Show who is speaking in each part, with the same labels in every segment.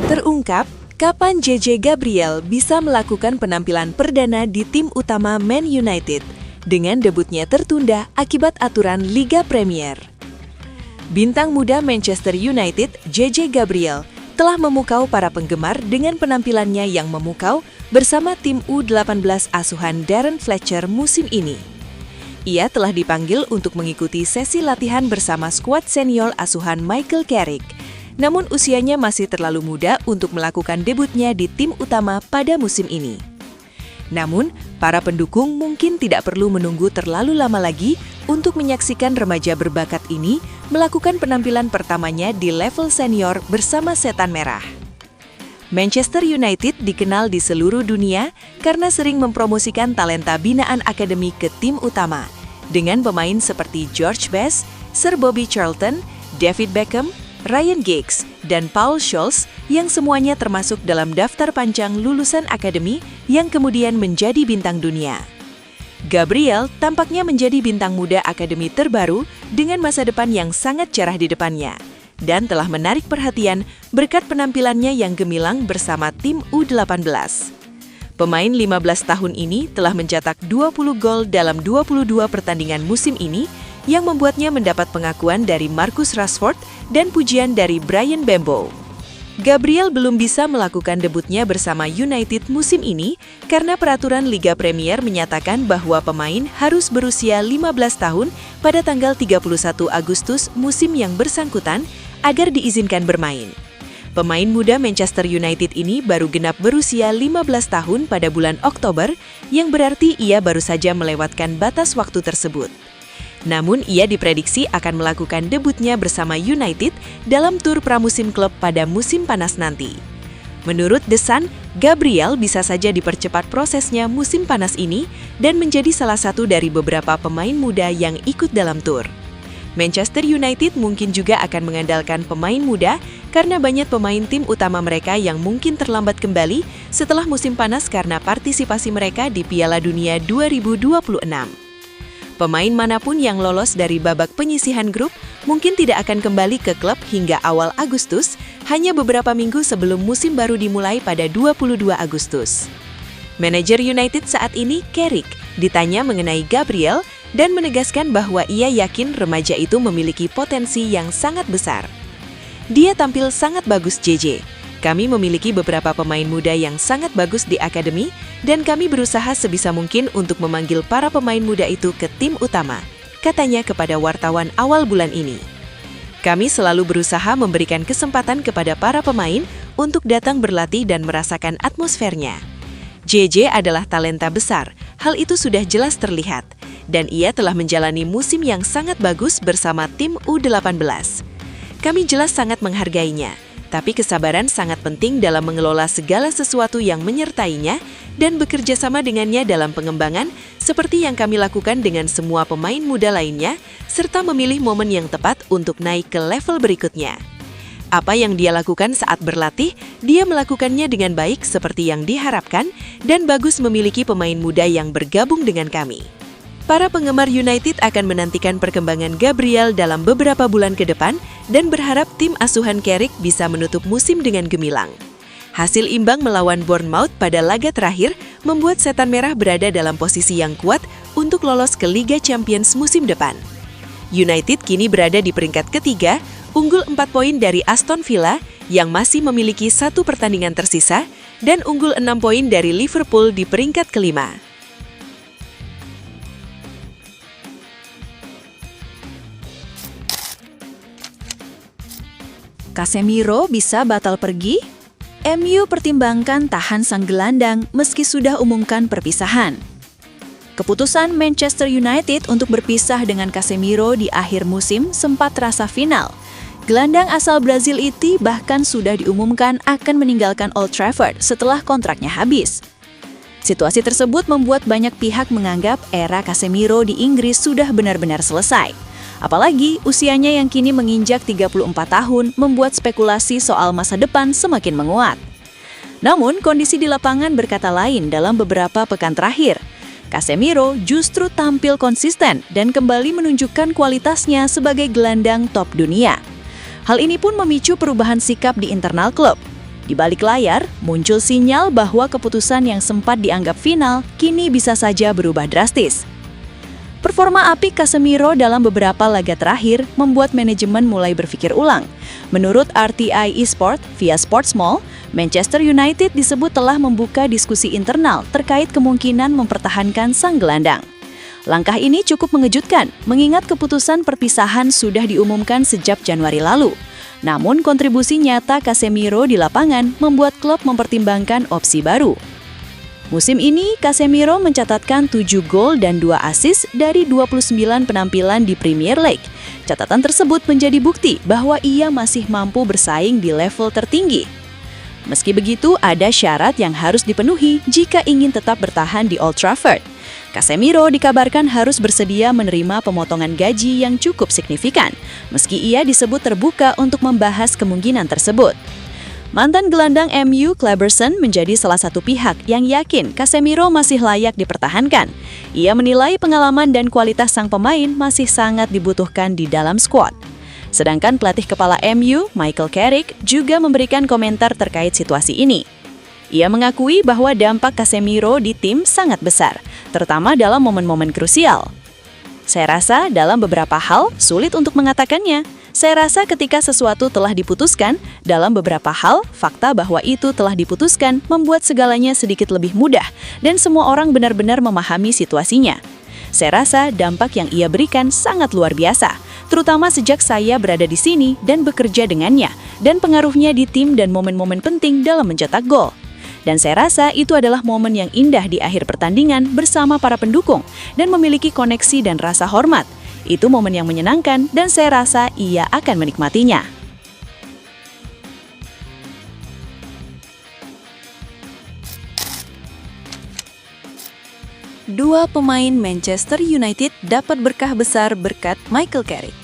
Speaker 1: Terungkap, kapan JJ Gabriel bisa melakukan penampilan perdana di tim utama Man United dengan debutnya tertunda akibat aturan Liga Premier. Bintang muda Manchester United, JJ Gabriel, telah memukau para penggemar dengan penampilannya yang memukau bersama tim U18 asuhan Darren Fletcher musim ini. Ia telah dipanggil untuk mengikuti sesi latihan bersama skuad senior asuhan Michael Carrick. Namun usianya masih terlalu muda untuk melakukan debutnya di tim utama pada musim ini. Namun, para pendukung mungkin tidak perlu menunggu terlalu lama lagi untuk menyaksikan remaja berbakat ini melakukan penampilan pertamanya di level senior bersama Setan Merah. Manchester United dikenal di seluruh dunia karena sering mempromosikan talenta binaan akademi ke tim utama, dengan pemain seperti George Best, Sir Bobby Charlton, David Beckham, Ryan Giggs, dan Paul Scholes yang semuanya termasuk dalam daftar panjang lulusan akademi yang kemudian menjadi bintang dunia. Gabriel tampaknya menjadi bintang muda akademi terbaru dengan masa depan yang sangat cerah di depannya dan telah menarik perhatian berkat penampilannya yang gemilang bersama tim U18. Pemain 15 tahun ini telah mencetak 20 gol dalam 22 pertandingan musim ini yang membuatnya mendapat pengakuan dari Marcus Rashford dan pujian dari Bryan Mbeumo. Gabriel belum bisa melakukan debutnya bersama United musim ini karena peraturan Liga Premier menyatakan bahwa pemain harus berusia 15 tahun pada tanggal 31 Agustus musim yang bersangkutan agar diizinkan bermain. Pemain muda Manchester United ini baru genap berusia 15 tahun pada bulan Oktober, yang berarti ia baru saja melewatkan batas waktu tersebut. Namun, ia diprediksi akan melakukan debutnya bersama United dalam tur pramusim klub pada musim panas nanti. Menurut The Sun, Gabriel bisa saja dipercepat prosesnya musim panas ini dan menjadi salah satu dari beberapa pemain muda yang ikut dalam tur. Manchester United mungkin juga akan mengandalkan pemain muda karena banyak pemain tim utama mereka yang mungkin terlambat kembali setelah musim panas karena partisipasi mereka di Piala Dunia 2026. Pemain manapun yang lolos dari babak penyisihan grup mungkin tidak akan kembali ke klub hingga awal Agustus, hanya beberapa minggu sebelum musim baru dimulai pada 22 Agustus. Manajer United saat ini, Carrick, ditanya mengenai Gabriel dan menegaskan bahwa ia yakin remaja itu memiliki potensi yang sangat besar. Dia tampil sangat bagus, JJ. Kami memiliki beberapa pemain muda yang sangat bagus di akademi dan kami berusaha sebisa mungkin untuk memanggil para pemain muda itu ke tim utama, katanya kepada wartawan awal bulan ini. Kami selalu berusaha memberikan kesempatan kepada para pemain untuk datang berlatih dan merasakan atmosfernya. JJ adalah talenta besar, hal itu sudah jelas terlihat, dan ia telah menjalani musim yang sangat bagus bersama tim U18. Kami jelas sangat menghargainya. Tapi kesabaran sangat penting dalam mengelola segala sesuatu yang menyertainya dan bekerja sama dengannya dalam pengembangan seperti yang kami lakukan dengan semua pemain muda lainnya, serta memilih momen yang tepat untuk naik ke level berikutnya. Apa yang dia lakukan saat berlatih, dia melakukannya dengan baik seperti yang diharapkan dan bagus memiliki pemain muda yang bergabung dengan kami. Para penggemar United akan menantikan perkembangan Gabriel dalam beberapa bulan ke depan dan berharap tim asuhan Carrick bisa menutup musim dengan gemilang. Hasil imbang melawan Bournemouth pada laga terakhir membuat Setan Merah berada dalam posisi yang kuat untuk lolos ke Liga Champions musim depan. United kini berada di peringkat ketiga, unggul 4 poin dari Aston Villa yang masih memiliki 1 pertandingan tersisa dan unggul 6 poin dari Liverpool di peringkat kelima.
Speaker 2: Casemiro bisa batal pergi? MU pertimbangkan tahan sang gelandang meski sudah umumkan perpisahan. Keputusan Manchester United untuk berpisah dengan Casemiro di akhir musim sempat terasa final. Gelandang asal Brazil itu bahkan sudah diumumkan akan meninggalkan Old Trafford setelah kontraknya habis. Situasi tersebut membuat banyak pihak menganggap era Casemiro di Inggris sudah benar-benar selesai. Apalagi usianya yang kini menginjak 34 tahun membuat spekulasi soal masa depan semakin menguat. Namun, kondisi di lapangan berkata lain dalam beberapa pekan terakhir. Casemiro justru tampil konsisten dan kembali menunjukkan kualitasnya sebagai gelandang top dunia. Hal ini pun memicu perubahan sikap di internal klub. Di balik layar, muncul sinyal bahwa keputusan yang sempat dianggap final kini bisa saja berubah drastis. Performa apik Casemiro dalam beberapa laga terakhir membuat manajemen mulai berpikir ulang. Menurut RTI Esport via Sportsmall, Manchester United disebut telah membuka diskusi internal terkait kemungkinan mempertahankan sang gelandang. Langkah ini cukup mengejutkan, mengingat keputusan perpisahan sudah diumumkan sejak Januari lalu. Namun kontribusi nyata Casemiro di lapangan membuat klub mempertimbangkan opsi baru. Musim ini, Casemiro mencatatkan 7 gol dan 2 assist dari 29 penampilan di Premier League. Catatan tersebut menjadi bukti bahwa ia masih mampu bersaing di level tertinggi. Meski begitu, ada syarat yang harus dipenuhi jika ingin tetap bertahan di Old Trafford. Casemiro dikabarkan harus bersedia menerima pemotongan gaji yang cukup signifikan, meski ia disebut terbuka untuk membahas kemungkinan tersebut. Mantan gelandang MU Kleberson menjadi salah satu pihak yang yakin Casemiro masih layak dipertahankan. Ia menilai pengalaman dan kualitas sang pemain masih sangat dibutuhkan di dalam skuad. Sedangkan pelatih kepala MU, Michael Carrick, juga memberikan komentar terkait situasi ini. Ia mengakui bahwa dampak Casemiro di tim sangat besar, terutama dalam momen-momen krusial. Saya rasa dalam beberapa hal sulit untuk mengatakannya. Saya rasa ketika sesuatu telah diputuskan, dalam beberapa hal, fakta bahwa itu telah diputuskan membuat segalanya sedikit lebih mudah dan semua orang benar-benar memahami situasinya. Saya rasa dampak yang ia berikan sangat luar biasa, terutama sejak saya berada di sini dan bekerja dengannya, dan pengaruhnya di tim dan momen-momen penting dalam mencetak gol. Dan saya rasa itu adalah momen yang indah di akhir pertandingan bersama para pendukung dan memiliki koneksi dan rasa hormat. Itu momen yang menyenangkan dan saya rasa ia akan menikmatinya.
Speaker 1: Dua pemain Manchester United dapat berkah besar berkat Michael Carrick.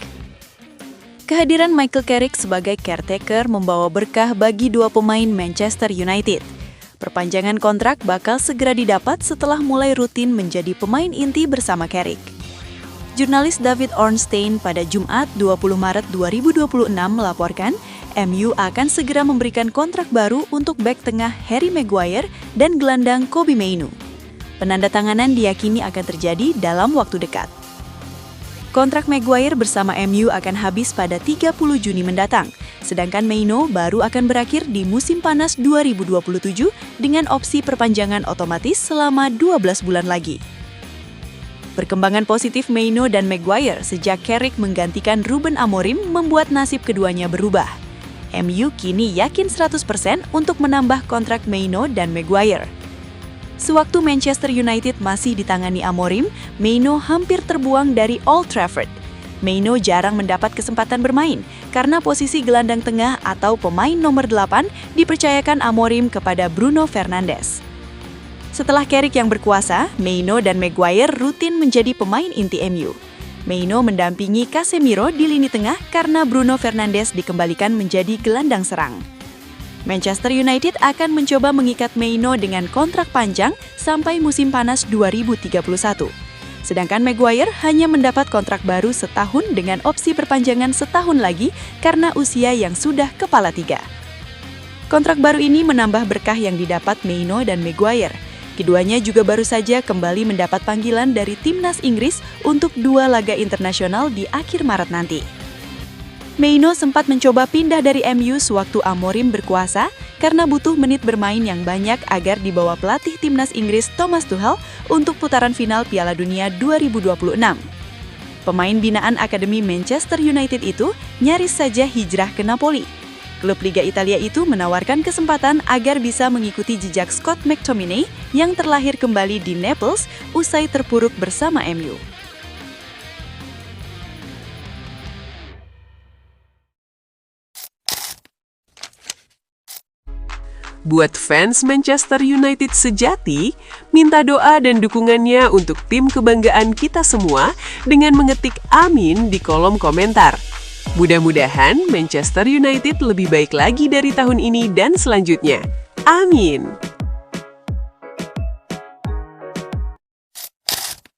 Speaker 1: Kehadiran Michael Carrick sebagai caretaker membawa berkah bagi dua pemain Manchester United. Perpanjangan kontrak bakal segera didapat setelah mulai rutin menjadi pemain inti bersama Carrick. Jurnalis David Ornstein pada Jumat 20 Maret 2026 melaporkan MU akan segera memberikan kontrak baru untuk bek tengah Harry Maguire dan gelandang Kobbie Mainoo. Penandatanganan diyakini akan terjadi dalam waktu dekat. Kontrak Maguire bersama MU akan habis pada 30 Juni mendatang, sedangkan Mainoo baru akan berakhir di musim panas 2027 dengan opsi perpanjangan otomatis selama 12 bulan lagi. Perkembangan positif Mainoo dan Maguire sejak Carrick menggantikan Ruben Amorim membuat nasib keduanya berubah. MU kini yakin 100% untuk menambah kontrak Mainoo dan Maguire. Sewaktu Manchester United masih ditangani Amorim, Mainoo hampir terbuang dari Old Trafford. Mainoo jarang mendapat kesempatan bermain karena posisi gelandang tengah atau pemain nomor 8 dipercayakan Amorim kepada Bruno Fernandes. Setelah Carrick yang berkuasa, Mainoo dan Maguire rutin menjadi pemain inti MU. Mainoo mendampingi Casemiro di lini tengah karena Bruno Fernandes dikembalikan menjadi gelandang serang. Manchester United akan mencoba mengikat Mainoo dengan kontrak panjang sampai musim panas 2031. Sedangkan Maguire hanya mendapat kontrak baru setahun dengan opsi perpanjangan setahun lagi karena usia yang sudah kepala tiga. Kontrak baru ini menambah berkah yang didapat Mainoo dan Maguire. Keduanya juga baru saja kembali mendapat panggilan dari timnas Inggris untuk 2 laga internasional di akhir Maret nanti. Mainoo sempat mencoba pindah dari MU sewaktu Amorim berkuasa karena butuh menit bermain yang banyak agar dibawa pelatih timnas Inggris Thomas Tuchel untuk putaran final Piala Dunia 2026. Pemain binaan Akademi Manchester United itu nyaris saja hijrah ke Napoli. Klub Liga Italia itu menawarkan kesempatan agar bisa mengikuti jejak Scott McTominay yang terlahir kembali di Naples usai terpuruk bersama MU.
Speaker 3: Buat fans Manchester United sejati, minta doa dan dukungannya untuk tim kebanggaan kita semua dengan mengetik amin di kolom komentar. Mudah-mudahan Manchester United lebih baik lagi dari tahun ini dan selanjutnya. Amin.